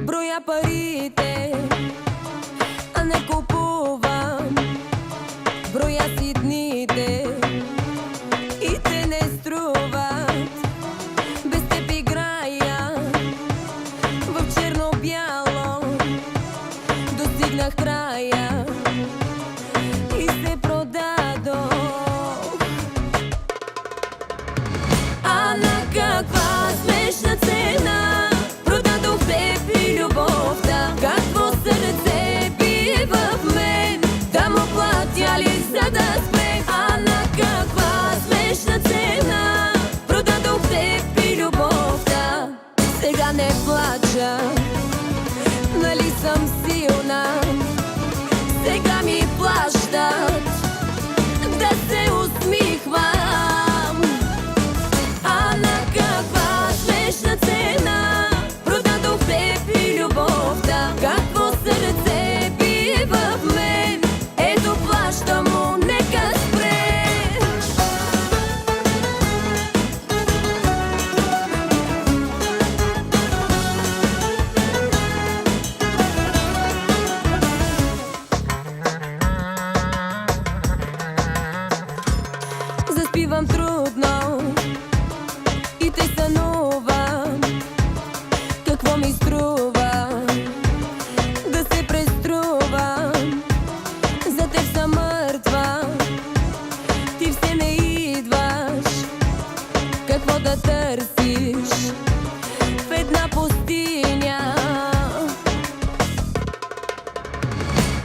Броя парите, а не купувам. Броя си дните и те не струват. Без теб играя в черно-бяло. Достигнах края и се продадох. А на каква смешна цена продадох теб и любовта? Какво сърце бие в мен? Да му платя ли за да спре? А на каква смешна цена продадох теб и любовта? Сега не плача, нали съм силна? Сега ми плащат да се усмихвам. А на каква смешна цена продадох теб и любовта? Какво сърце бие в мен? Ето плаща му, нека спре. Заспивам трудно и те сънувам. Какво ми струва да се преструвам? За теб съм мъртва, ти все не идваш. Какво да търсиш в една пустиня?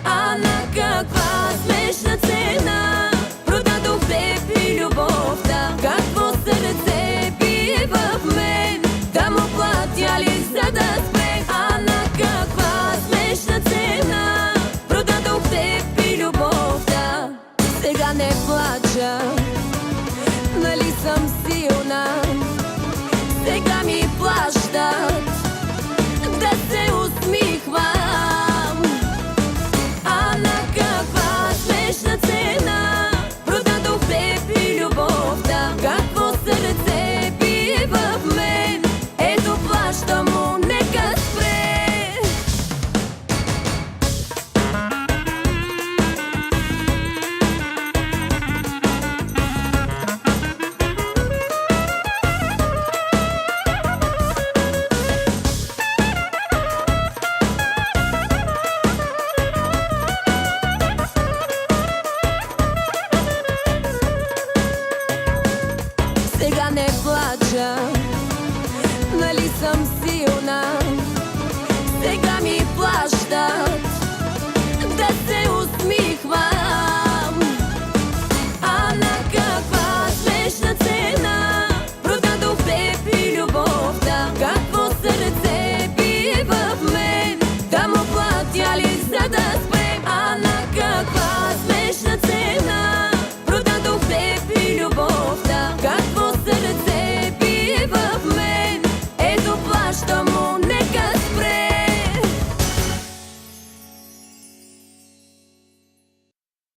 А на каква смешна цена продадох теб и любовта? Какво сърце бие в мен? Да му платя ли за да спре? А на каква смешна цена продадох теб и любовта? Сега не плача, нали съм силна? Сега ми плащат да се усмихвам. А на каква смешна цена продадох теб и любовта? Какво сърце бие в мен? Ето плаща му, нека спре. Сега не плача,